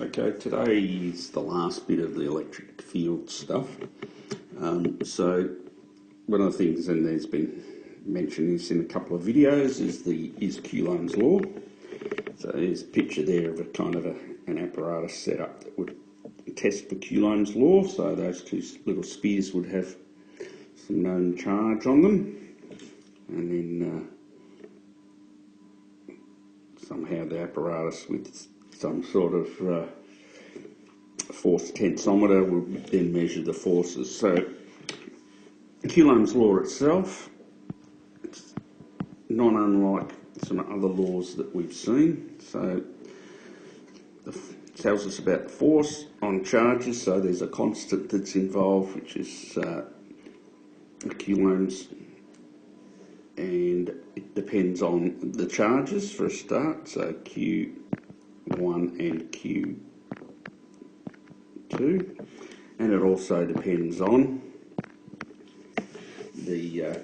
Okay, today is the last bit of the electric field stuff. So one of the things, and there's been mentioned this in a couple of videos, is Coulombs Law. So there's a picture there of a kind of an apparatus set up that would test for Coulombs Law. So those two little spheres would have some known charge on them, and then somehow the apparatus with some sort of force tensometer will then measure the forces. So Coulombs law itself, it's not unlike some other laws that we've seen. So it tells us about force on charges. So there's a constant that's involved, which is coulombs, and it depends on the charges for a start. So Q1 and Q2, and it also depends on the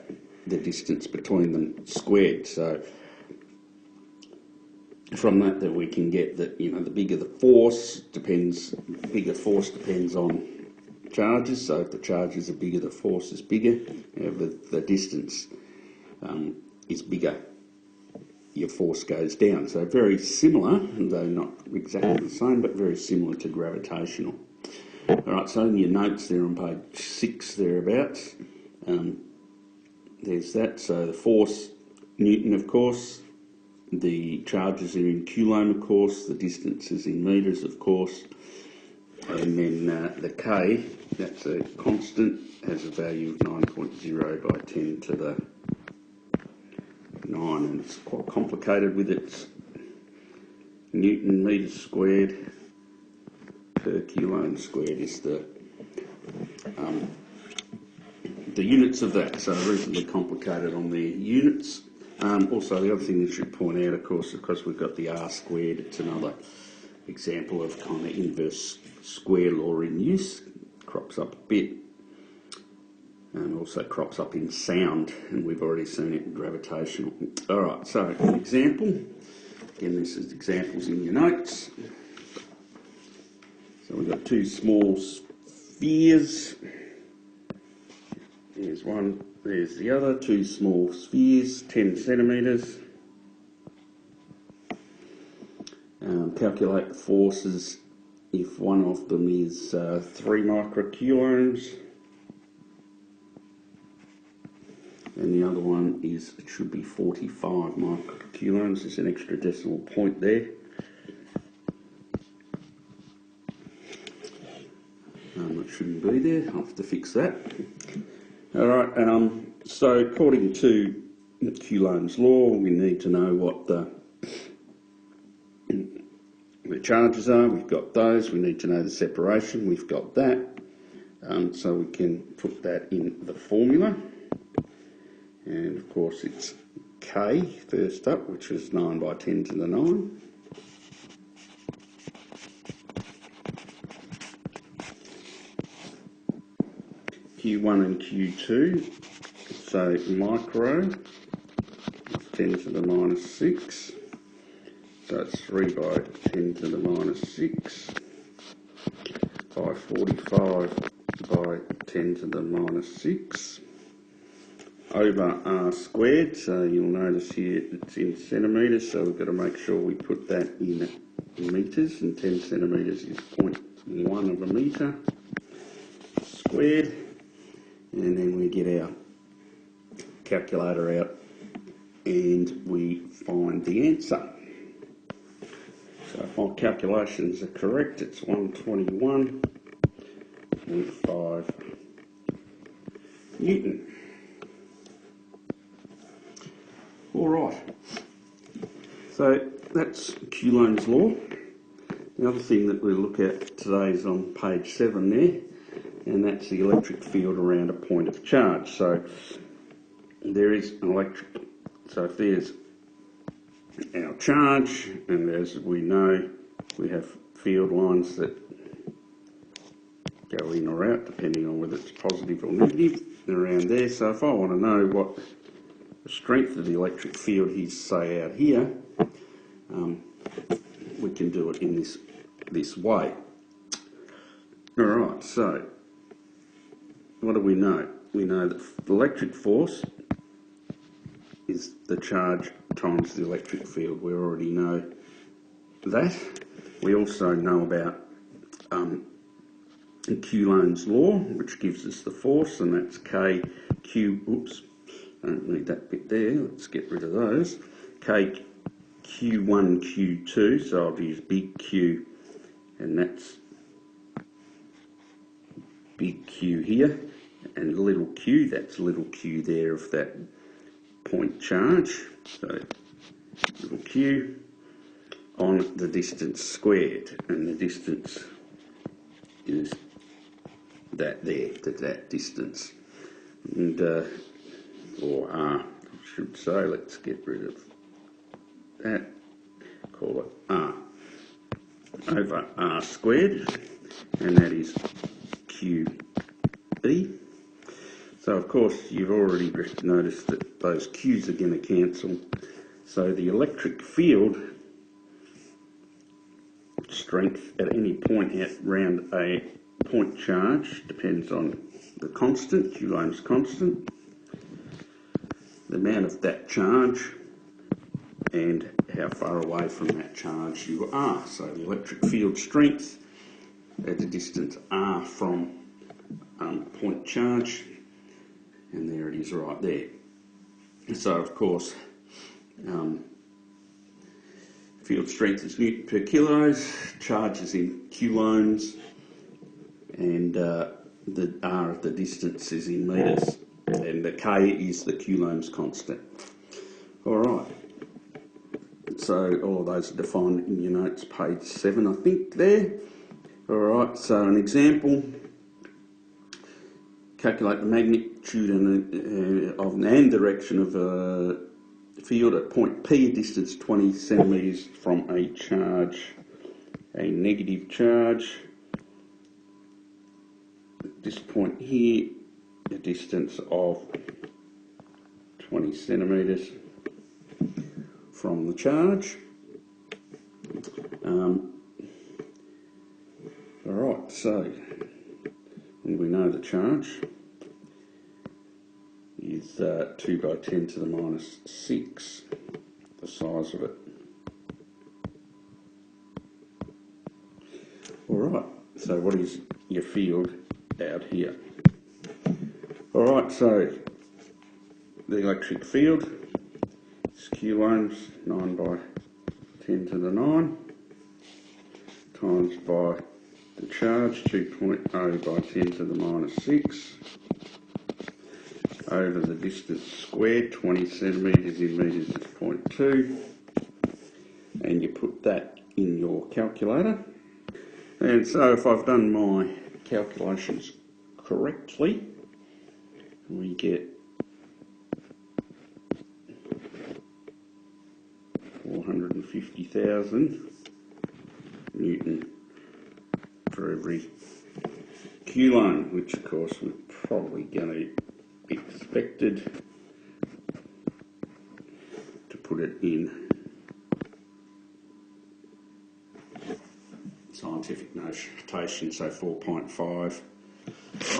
distance between them squared. So from that we can get that, you know, the bigger the force depends on charges. So if the charges are bigger, the force is bigger. If the distance is bigger, your force goes down. So very similar, though not exactly the same, but very similar to gravitational. Alright, so in your notes there on page 6 thereabouts, there's that. So the force, Newton of course, the charges are in Coulomb of course, the distance is in metres of course, and then the K, that's a constant, has a value of 9.0 by 10 to the 9, and it's quite complicated with its Newton metres squared per Coulomb squared is the units of that, so reasonably complicated on the units. Also the other thing that should point out, of course, because we've got the R squared, it's another example of kind of inverse square law in use. Crops up a bit, and also crops up in sound, and we've already seen it in gravitational. Alright, so an example, again this is examples in your notes. So we've got two small spheres, there's one, there's the other, two small spheres, 10 centimetres. Calculate the forces if one of them is 3 microcoulombs and the other one is, it should be 45 microcoulombs. There's an extra decimal point there. It shouldn't be there, I'll have to fix that. Alright, so according to Coulombs law, we need to know what the charges are. We've got those. We need to know the separation. We've got that. So we can put that in the formula. And of course it's K first up, which is 9 by 10 to the 9. Q1 and Q2, so micro, 10 to the minus 6, so it's 3 by 10 to the minus 6, by 45 by 10 to the minus 6, over R squared, so you'll notice here it's in centimetres, so we've got to make sure we put that in metres, and 10 centimetres is 0.1 of a metre squared. And then we get our calculator out and we find the answer. So if my calculations are correct, it's 121.5 Newton. Alright, so that's Coulombs law. The other thing that we'll look at today is on page 7 there, and that's the electric field around a point of charge. So there is an electric, so if there's our charge, and as we know, we have field lines that go in or out depending on whether it's positive or negative around there. So if I want to know what the strength of the electric field is, say out here, we can do it in this this way. Alright, so what do we know? We know that the electric force is the charge times the electric field. We already know that. We also know about Coulombs Law, which gives us the force, and that's oops, I don't need that bit there, let's get rid of those. K Q1, Q2, so I'll use big Q, and that's big Q here, and little q, that's little q there of that point charge, so little q on the distance squared, and the distance is that there, to that distance, and or R, I should say. Let's get rid of that, call it R over R squared, and that is QE. So of course you've already noticed that those Q's are going to cancel, so the electric field strength at any point around a point charge depends on the constant, Coulomb's constant, the amount of that charge, and how far away from that charge you are. So the electric field strength at a distance r from point charge, and there it is right there. So of course field strength is Newton per kilos, charge is in coulombs, and the r of the distance is in metres, and the k is the Coulomb's constant. Alright, so all of those are defined in your notes, page 7 I think there. Alright, so an example: calculate the magnitude and direction of a field at point P, a distance 20 centimetres from a charge, a negative charge. At this point here, a distance of 20 centimetres from the charge. Alright, so we know the charge is 2 by 10 to the minus 6, the size of it. Alright, so what is your field out here? Alright, so the electric field is Coulombs, 9 by 10 to the 9, times by the charge, 2.0 by 10 to the minus 6, over the distance squared, 20 centimetres in metres is 0.2, and you put that in your calculator. And so if I've done my calculations correctly, we get 450,000 Newton for every Coulomb, which of course we're probably going to be expected to put it in scientific notation, so 4.5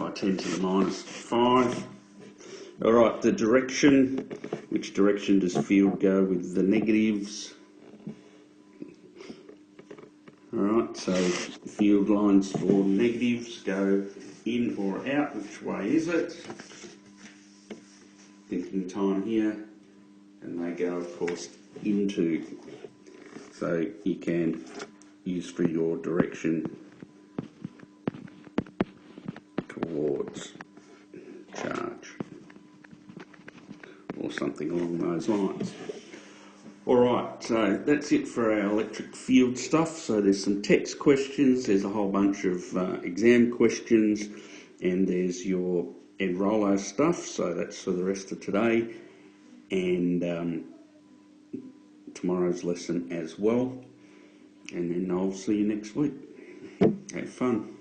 by 10 to the minus 5. Alright, the direction, which direction does field go with the negatives? Alright, so field lines for negatives go in or out. Which way is it? Thinking time here, and they go of course into, so you can use for your direction towards charge or something along those lines. Alright, so that's it for our electric field stuff. So there's some text questions, there's a whole bunch of exam questions, and there's your Ed Rollo stuff, so that's for the rest of today and tomorrow's lesson as well, and then I'll see you next week. Have fun.